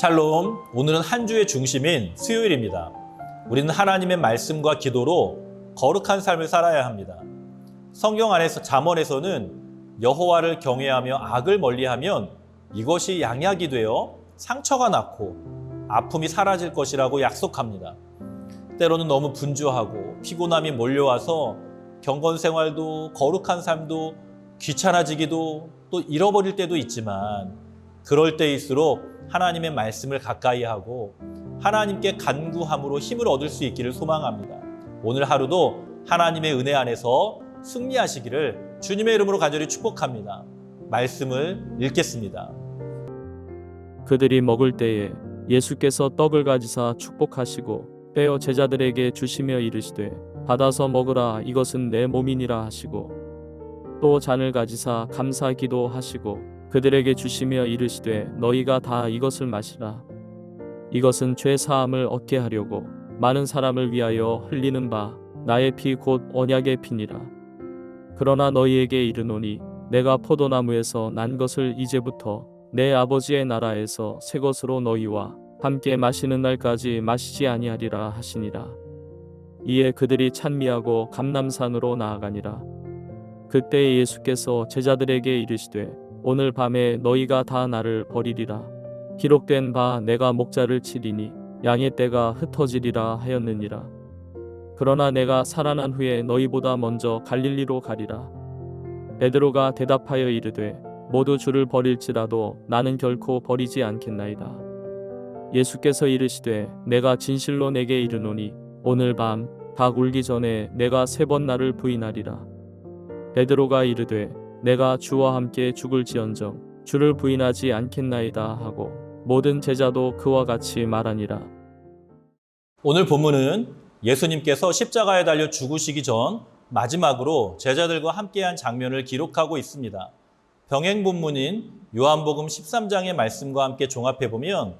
샬롬, 오늘은 한 주의 중심인 수요일입니다. 우리는 하나님의 말씀과 기도로 거룩한 삶을 살아야 합니다. 성경 안에서 잠언에서는 여호와를 경외하며 악을 멀리하면 이것이 양약이 되어 상처가 낫고 아픔이 사라질 것이라고 약속합니다. 때로는 너무 분주하고 피곤함이 몰려와서 경건 생활도 거룩한 삶도 귀찮아지기도 또 잃어버릴 때도 있지만 그럴 때일수록 하나님의 말씀을 가까이 하고 하나님께 간구함으로 힘을 얻을 수 있기를 소망합니다. 오늘 하루도 하나님의 은혜 안에서 승리하시기를 주님의 이름으로 간절히 축복합니다. 말씀을 읽겠습니다. 그들이 먹을 때에 예수께서 떡을 가지사 축복하시고 떼어 제자들에게 주시며 이르시되 받아서 먹으라, 이것은 내 몸이니라 하시고 또 잔을 가지사 감사 기도하시고 그들에게 주시며 이르시되 너희가 다 이것을 마시라. 이것은 죄 사함을 얻게 하려고 많은 사람을 위하여 흘리는 바 나의 피 곧 언약의 피니라. 그러나 너희에게 이르노니 내가 포도나무에서 난 것을 이제부터 내 아버지의 나라에서 새 것으로 너희와 함께 마시는 날까지 마시지 아니하리라 하시니라. 이에 그들이 찬미하고 감람산으로 나아가니라. 그때 예수께서 제자들에게 이르시되 오늘 밤에 너희가 다 나를 버리리라. 기록된 바 내가 목자를 치리니 양의 떼가 흩어지리라 하였느니라. 그러나 내가 살아난 후에 너희보다 먼저 갈릴리로 가리라. 베드로가 대답하여 이르되 모두 주를 버릴지라도 나는 결코 버리지 않겠나이다. 예수께서 이르시되 내가 진실로 내게 이르노니 오늘 밤 닭 울기 전에 내가 3번 나를 부인하리라. 베드로가 이르되 내가 주와 함께 죽을지언정 주를 부인하지 않겠나이다 하고 모든 제자도 그와 같이 말하니라. 오늘 본문은 예수님께서 십자가에 달려 죽으시기 전 마지막으로 제자들과 함께한 장면을 기록하고 있습니다. 병행 본문인 요한복음 13장의 말씀과 함께 종합해보면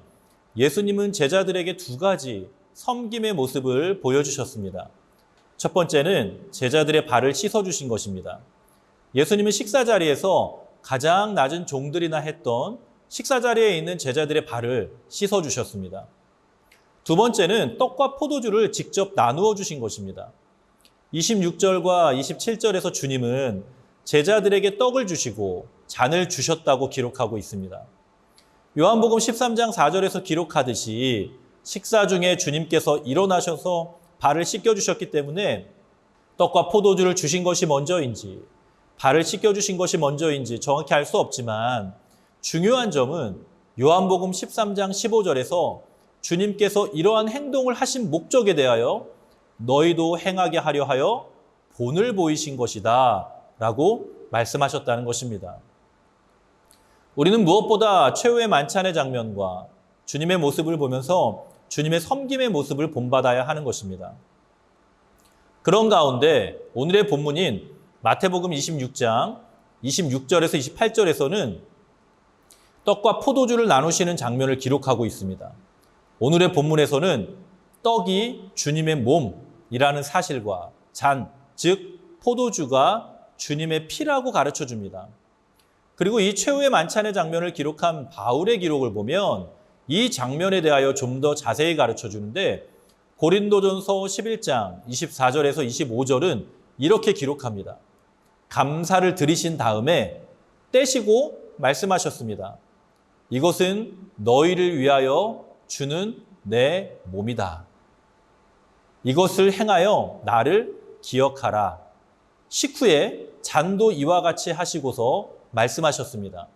예수님은 제자들에게 2가지 섬김의 모습을 보여주셨습니다. 첫 번째는 제자들의 발을 씻어주신 것입니다. 예수님은 식사 자리에서 가장 낮은 종들이나 했던 식사 자리에 있는 제자들의 발을 씻어주셨습니다. 두 번째는 떡과 포도주를 직접 나누어 주신 것입니다. 26절과 27절에서 주님은 제자들에게 떡을 주시고 잔을 주셨다고 기록하고 있습니다. 요한복음 13장 4절에서 기록하듯이 식사 중에 주님께서 일어나셔서 발을 씻겨주셨기 때문에 떡과 포도주를 주신 것이 먼저인지 발을 씻겨주신 것이 먼저인지 정확히 알 수 없지만 중요한 점은 요한복음 13장 15절에서 주님께서 이러한 행동을 하신 목적에 대하여 너희도 행하게 하려 하여 본을 보이신 것이다 라고 말씀하셨다는 것입니다. 우리는 무엇보다 최후의 만찬의 장면과 주님의 모습을 보면서 주님의 섬김의 모습을 본받아야 하는 것입니다. 그런 가운데 오늘의 본문인 마태복음 26장 26절에서 28절에서는 떡과 포도주를 나누시는 장면을 기록하고 있습니다. 오늘의 본문에서는 떡이 주님의 몸이라는 사실과 잔, 즉 포도주가 주님의 피라고 가르쳐 줍니다. 그리고 이 최후의 만찬의 장면을 기록한 바울의 기록을 보면 이 장면에 대하여 좀 더 자세히 가르쳐 주는데 고린도전서 11장 24절에서 25절은 이렇게 기록합니다. 감사를 드리신 다음에 떼시고 말씀하셨습니다. 이것은 너희를 위하여 주는 내 몸이다. 이것을 행하여 나를 기억하라. 식후에 잔도 이와 같이 하시고서 말씀하셨습니다.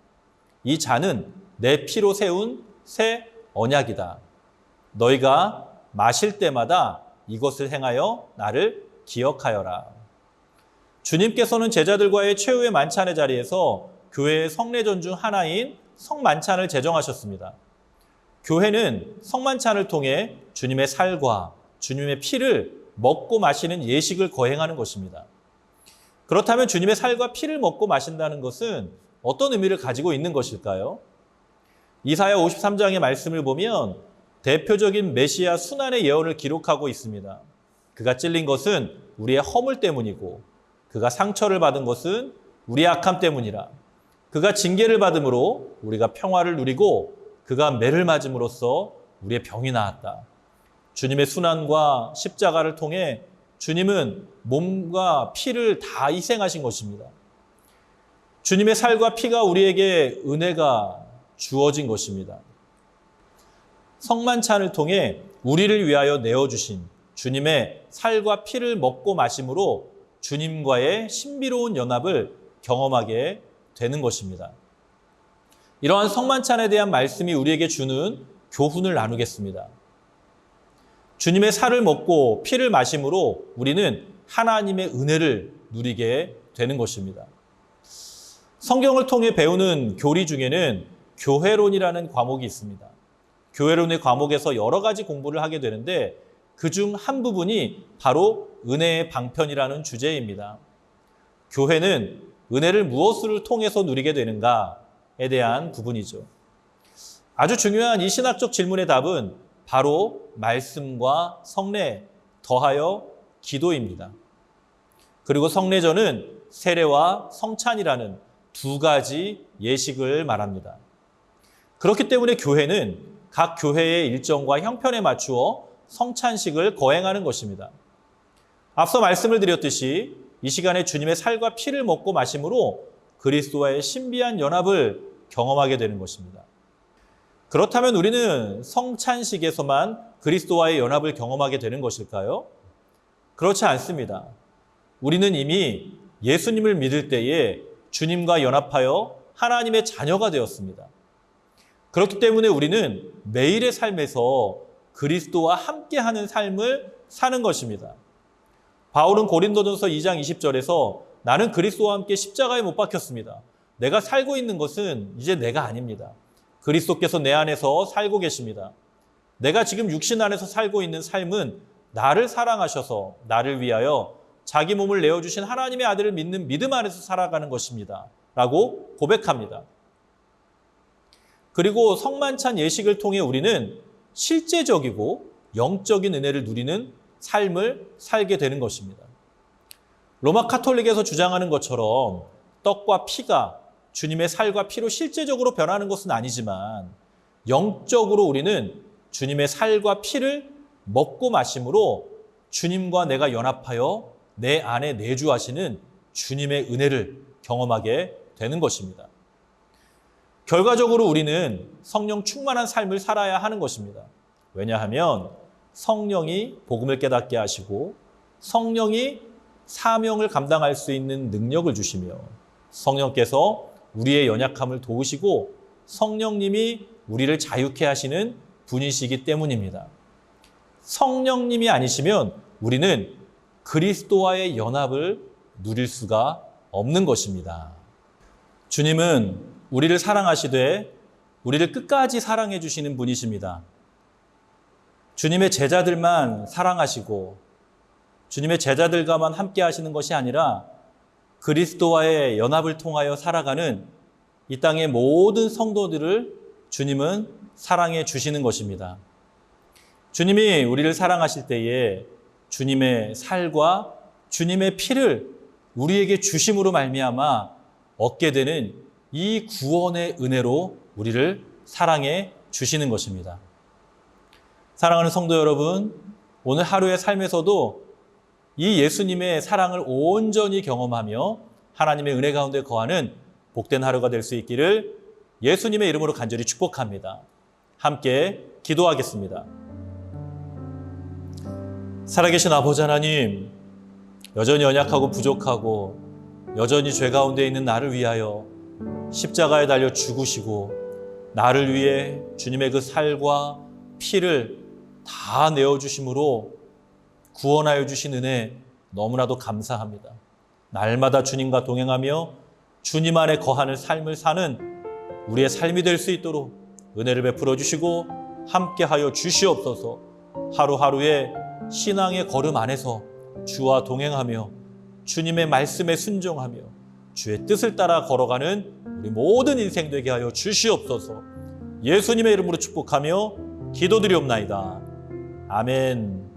이 잔은 내 피로 세운 새 언약이다. 너희가 마실 때마다 이것을 행하여 나를 기억하여라. 주님께서는 제자들과의 최후의 만찬의 자리에서 교회의 성례전 중 하나인 성만찬을 제정하셨습니다. 교회는 성만찬을 통해 주님의 살과 주님의 피를 먹고 마시는 예식을 거행하는 것입니다. 그렇다면 주님의 살과 피를 먹고 마신다는 것은 어떤 의미를 가지고 있는 것일까요? 이사야 53장의 말씀을 보면 대표적인 메시아 순환의 예언을 기록하고 있습니다. 그가 찔린 것은 우리의 허물 때문이고 그가 상처를 받은 것은 우리의 악함 때문이라. 그가 징계를 받음으로 우리가 평화를 누리고 그가 매를 맞음으로써 우리의 병이 나았다. 주님의 순환과 십자가를 통해 주님은 몸과 피를 다 희생하신 것입니다. 주님의 살과 피가 우리에게 은혜가 주어진 것입니다. 성만찬을 통해 우리를 위하여 내어주신 주님의 살과 피를 먹고 마심으로 주님과의 신비로운 연합을 경험하게 되는 것입니다. 이러한 성만찬에 대한 말씀이 우리에게 주는 교훈을 나누겠습니다. 주님의 살을 먹고 피를 마심으로 우리는 하나님의 은혜를 누리게 되는 것입니다. 성경을 통해 배우는 교리 중에는 교회론이라는 과목이 있습니다. 교회론의 과목에서 여러 가지 공부를 하게 되는데 그중 한 부분이 바로 은혜의 방편이라는 주제입니다. 교회는 은혜를 무엇을 통해서 누리게 되는가에 대한 부분이죠. 아주 중요한 이 신학적 질문의 답은 바로 말씀과 성례 더하여 기도입니다. 그리고 성례전은 세례와 성찬이라는 두 가지 예식을 말합니다. 그렇기 때문에 교회는 각 교회의 일정과 형편에 맞추어 성찬식을 거행하는 것입니다. 앞서 말씀을 드렸듯이 이 시간에 주님의 살과 피를 먹고 마심으로 그리스도와의 신비한 연합을 경험하게 되는 것입니다. 그렇다면 우리는 성찬식에서만 그리스도와의 연합을 경험하게 되는 것일까요? 그렇지 않습니다. 우리는 이미 예수님을 믿을 때에 주님과 연합하여 하나님의 자녀가 되었습니다. 그렇기 때문에 우리는 매일의 삶에서 그리스도와 함께하는 삶을 사는 것입니다. 바울은 고린도전서 2장 20절에서 나는 그리스도와 함께 십자가에 못 박혔습니다. 내가 살고 있는 것은 이제 내가 아닙니다. 그리스도께서 내 안에서 살고 계십니다. 내가 지금 육신 안에서 살고 있는 삶은 나를 사랑하셔서 나를 위하여 자기 몸을 내어주신 하나님의 아들을 믿는 믿음 안에서 살아가는 것입니다. 라고 고백합니다. 그리고 성만찬 예식을 통해 우리는 실제적이고 영적인 은혜를 누리는 삶을 살게 되는 것입니다. 로마 카톨릭에서 주장하는 것처럼 떡과 피가 주님의 살과 피로 실제적으로 변하는 것은 아니지만 영적으로 우리는 주님의 살과 피를 먹고 마심으로 주님과 내가 연합하여 내 안에 내주하시는 주님의 은혜를 경험하게 되는 것입니다. 결과적으로 우리는 성령 충만한 삶을 살아야 하는 것입니다. 왜냐하면 성령이 복음을 깨닫게 하시고 성령이 사명을 감당할 수 있는 능력을 주시며 성령께서 우리의 연약함을 도우시고 성령님이 우리를 자유케 하시는 분이시기 때문입니다. 성령님이 아니시면 우리는 그리스도와의 연합을 누릴 수가 없는 것입니다. 주님은 우리를 사랑하시되 우리를 끝까지 사랑해 주시는 분이십니다. 주님의 제자들만 사랑하시고 주님의 제자들과만 함께 하시는 것이 아니라 그리스도와의 연합을 통하여 살아가는 이 땅의 모든 성도들을 주님은 사랑해 주시는 것입니다. 주님이 우리를 사랑하실 때에 주님의 살과 주님의 피를 우리에게 주심으로 말미암아 얻게 되는 이 구원의 은혜로 우리를 사랑해 주시는 것입니다. 사랑하는 성도 여러분, 오늘 하루의 삶에서도 이 예수님의 사랑을 온전히 경험하며 하나님의 은혜 가운데 거하는 복된 하루가 될 수 있기를 예수님의 이름으로 간절히 축복합니다. 함께 기도하겠습니다. 살아계신 아버지 하나님, 여전히 연약하고 부족하고 여전히 죄 가운데 있는 나를 위하여 십자가에 달려 죽으시고 나를 위해 주님의 그 살과 피를 다 내어주심으로 구원하여 주신 은혜 너무나도 감사합니다. 날마다 주님과 동행하며 주님 안에 거하는 삶을 사는 우리의 삶이 될 수 있도록 은혜를 베풀어 주시고 함께하여 주시옵소서. 하루하루의 신앙의 걸음 안에서 주와 동행하며 주님의 말씀에 순종하며 주의 뜻을 따라 걸어가는 우리 모든 인생 되게 하여 주시옵소서. 예수님의 이름으로 축복하며 기도드리옵나이다. 아멘.